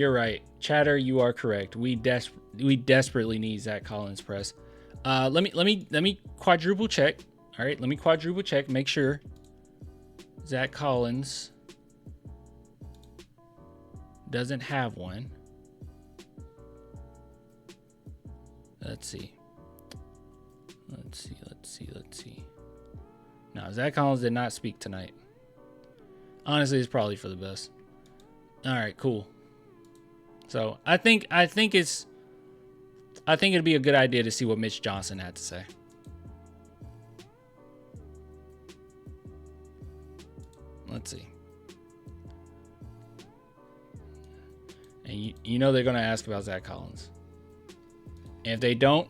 You're right. Chatter, you are correct. We desperately need Zach Collins press. Let me quadruple check. All right, let me quadruple check. Make sure Zach Collins doesn't have one. Let's see. No, Zach Collins did not speak tonight. Honestly, it's probably for the best. All right, cool. So I think it'd be a good idea to see what Mitch Johnson had to say. Let's see. And you know they're going to ask about Zach Collins. And if they don't,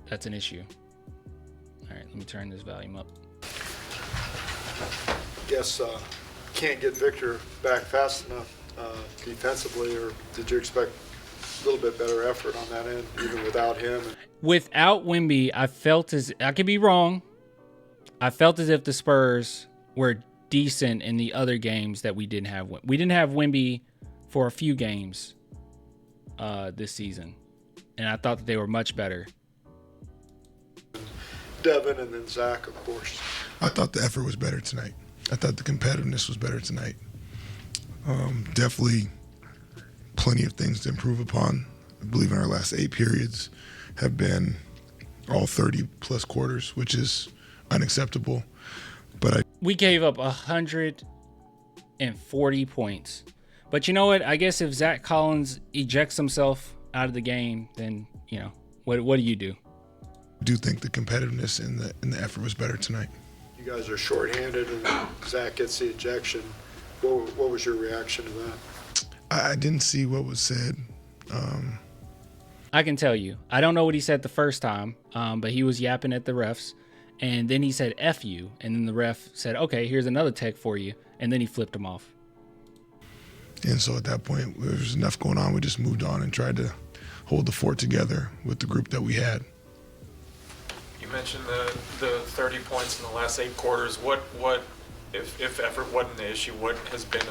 that's an issue. All right, let me turn this volume up. Guess can't get Victor back fast enough defensively, or did you expect a little bit better effort on that end, even without him? Without Wemby, I could be wrong. I felt as if the Spurs were decent in the other games that we didn't have. We didn't have Wemby for a few games this season, and I thought that they were much better. Devin and then Zach, of course. I thought the effort was better tonight. I thought the competitiveness was better tonight. Definitely plenty of things to improve upon. I believe in our last 8 periods have been all 30-plus quarters, which is unacceptable. But we gave up 140 points. But you know what? I guess if Zach Collins ejects himself out of the game, then, you know, what do you do? I do think the competitiveness and the effort was better tonight. You guys are shorthanded and Zach gets the ejection. What was your reaction to that? I didn't see what was said. I can tell you. I don't know what he said the first time, but he was yapping at the refs. And then he said, F you. And then the ref said, okay, here's another tech for you. And then he flipped him off. And so at that point, there was enough going on. We just moved on and tried to hold the fort together with the group that we had. You mentioned the 30 points in the last 8 quarters. What if effort wasn't the issue, what has been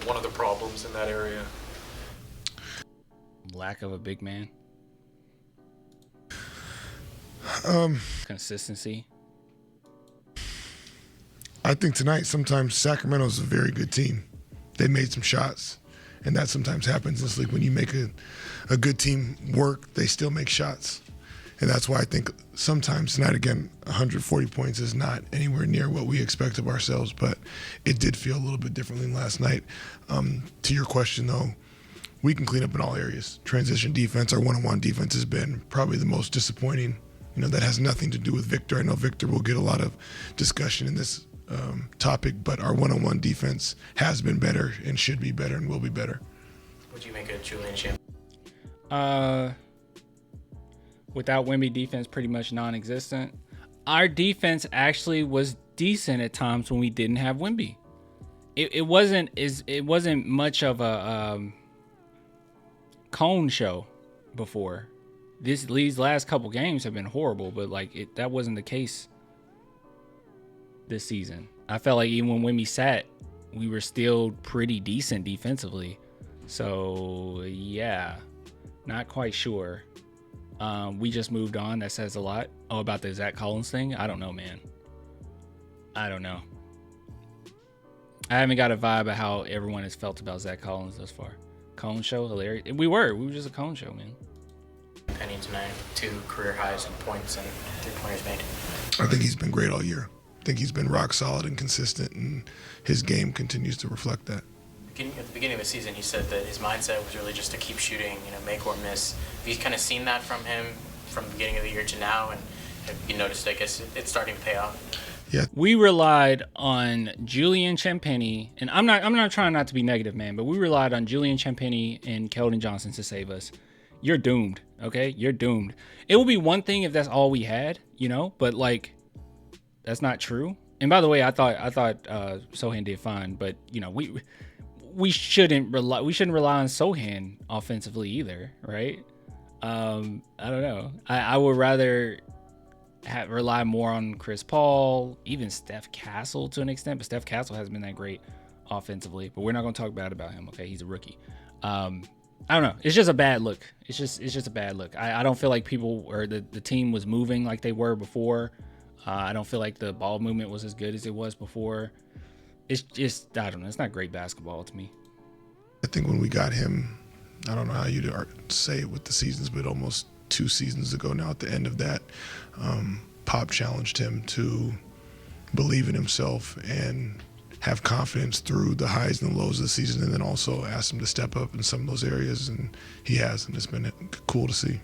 one of the problems in that area? Lack of a big man. Consistency. I think tonight, sometimes Sacramento's a very good team. They made some shots, and that sometimes happens. It's like when you make a good team work, they still make shots. And that's why I think sometimes tonight, again, 140 points is not anywhere near what we expect of ourselves, but it did feel a little bit differently than last night. To your question, though, we can clean up in all areas. Transition defense, our one-on-one defense has been probably the most disappointing. You know, that has nothing to do with Victor. I know Victor will get a lot of discussion in this topic, but our one-on-one defense has been better and should be better and will be better. Would you make a Julian champ? Without Wemby, defense pretty much non-existent. Our defense actually was decent at times when we didn't have Wemby. It wasn't much of a cone show before. These last couple games have been horrible, but that wasn't the case this season. I felt like even when Wemby sat, we were still pretty decent defensively. So yeah, not quite sure. We just moved on. That says a lot. Oh, about the Zach Collins thing? I don't know, man. I don't know. I haven't got a vibe of how everyone has felt about Zach Collins thus far. Cone show, hilarious. We were just a cone show, man. Penny tonight, 2 career highs in points and 3-pointers made. I think he's been great all year. I think he's been rock solid and consistent, and his game continues to reflect that. At the beginning of the season, he said that his mindset was really just to keep shooting, make or miss. Have you kind of seen that from him from the beginning of the year to now, and have you noticed, I guess, it's starting to pay off? Yeah. We relied on Julian Champagnie, and I'm not trying not to be negative, man, but we relied on Julian Champagnie and Keldon Johnson to save us. You're doomed, okay? You're doomed. It would be one thing if that's all we had, but that's not true. And by the way, I thought Sohan did fine, but we shouldn't rely on Sohan offensively either, right? I don't know. I would rather rely more on Chris Paul, even Steph Castle to an extent, but Steph Castle hasn't been that great offensively. But we're not going to talk bad about him, okay? He's a rookie. I don't know. It's just a bad look. It's just a bad look. I don't feel like people or the team was moving like they were before. I don't feel like the ball movement was as good as it was before. It's just, I don't know. It's not great basketball to me. I think when we got him, I don't know how you'd say it with the seasons, but almost 2 seasons ago now at the end of that, Pop challenged him to believe in himself and have confidence through the highs and the lows of the season, and then also asked him to step up in some of those areas, and he has, and it's been cool to see.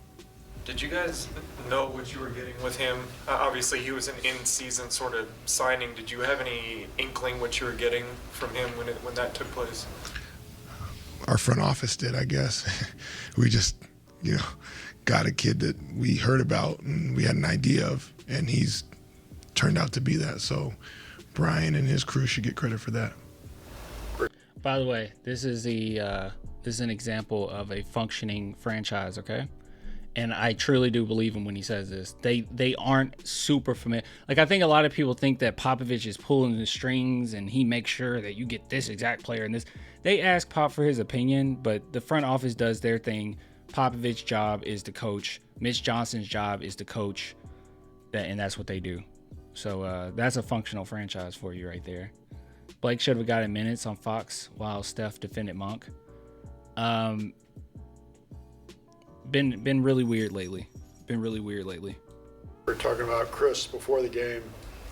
Did you guys know what you were getting with him? Obviously, he was an in-season sort of signing. Did you have any inkling what you were getting from him when that took place? Our front office did, I guess. We just, got a kid that we heard about and we had an idea of, and he's turned out to be that. So Brian and his crew should get credit for that. By the way, this is an example of a functioning franchise, okay? And I truly do believe him when he says this. They aren't super familiar. Like, I think a lot of people think that Popovich is pulling the strings and he makes sure that you get this exact player and this. They ask Pop for his opinion, but the front office does their thing. Popovich's job is to coach. Mitch Johnson's job is to coach. And that's what they do. So that's a functional franchise for you right there. Blake should have gotten minutes on Fox while Steph defended Monk. Been really weird lately. We're talking about Chris before the game,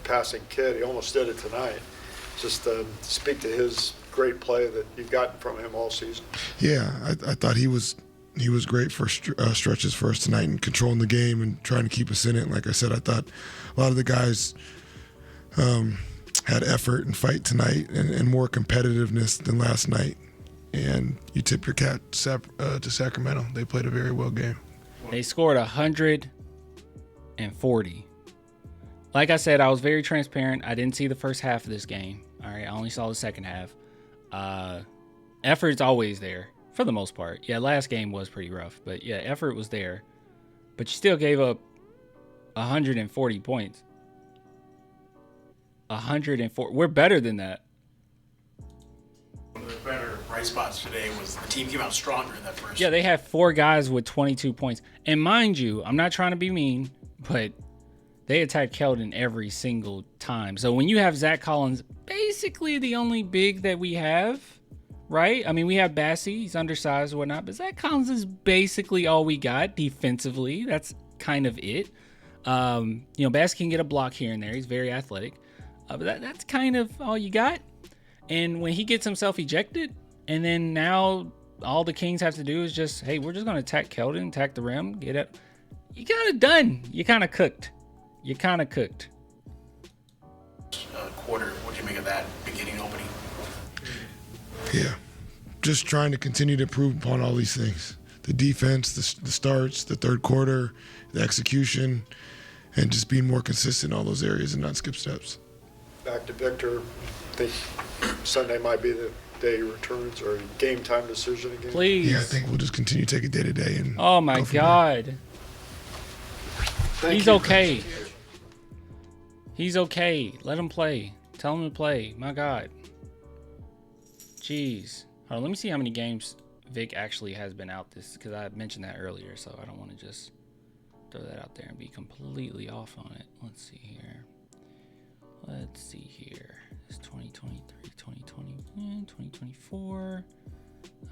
passing Kidd. He almost did it tonight. Just speak to his great play that you've gotten from him all season. Yeah, I thought he was great for stretches for us tonight and controlling the game and trying to keep us in it. And like I said, I thought a lot of the guys had effort and fight tonight and more competitiveness than last night. And you tip your cap to Sacramento. They played a very well game. They scored 140. Like I said, I was very transparent. I didn't see the first half of this game. All right, I only saw the second half. Effort's always there for the most part. Yeah, last game was pretty rough, but yeah, effort was there. But you still gave up 140 points. 104. We're better than that. One of the better bright spots today was the team came out stronger in that first. Yeah, they had 4 guys with 22 points. And mind you, I'm not trying to be mean, but they attacked Keldon every single time. So when you have Zach Collins, basically the only big that we have, right? I mean, we have Bassey, he's undersized or whatnot, but Zach Collins is basically all we got defensively. That's kind of it. Bassey can get a block here and there. He's very athletic. But that's kind of all you got. And when he gets himself ejected, and then now all the Kings have to do is just, hey, we're just going to attack Keldon, attack the rim, get up. You kind of done. You kind of cooked. Quarter, what do you make of that beginning opening? Yeah, just trying to continue to improve upon all these things. The defense, the starts, the third quarter, the execution, and just being more consistent in all those areas and not skip steps. Back to Victor. I think Sunday might be the day he returns or game time decision again. Please. Yeah, I think we'll just continue to take it day to day. And oh my God. He's okay. He's okay. Let him play. Tell him to play. My God. Jeez. Hold on, let me see how many games Vic actually has been out this, because I mentioned that earlier, so I don't want to just throw that out there and be completely off on it. Let's see here. It's 2023, 2020, 2024.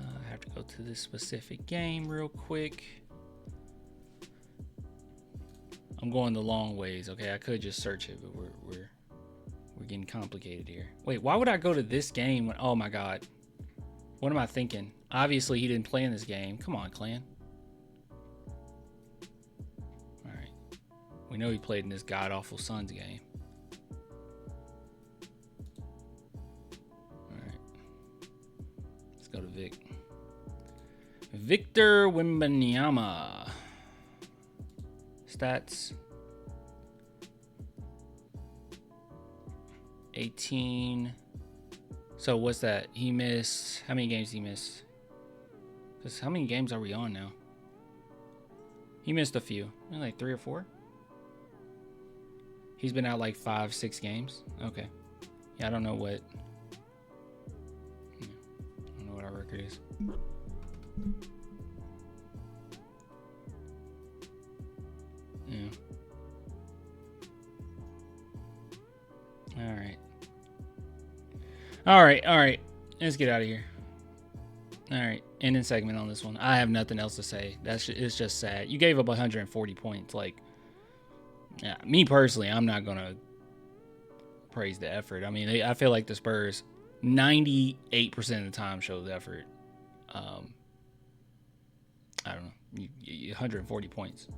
I have to go to this specific game real quick. I'm going the long ways, okay? I could just search it, but we're getting complicated here. Wait, why would I go to this game when, oh my God. What am I thinking? Obviously, he didn't play in this game. Come on, Clan. All right. We know he played in this god-awful Suns game. All right. Let's go to Vic. Victor Wembanyama. Stats. 18. So what's that? He missed. How many games did he miss? Because how many games are we on now? He missed a few. Maybe like 3 or 4. He's been out like 5-6 games. Okay. Yeah, I don't know what our record is. Yeah. All right. Let's get out of here. All right, ending segment on this one. I have nothing else to say. It's just sad. You gave up 140 points. Like, yeah, me personally, I'm not gonna praise the effort. I mean, I feel like the Spurs 98% of the time showed the effort. I don't know, 140 points.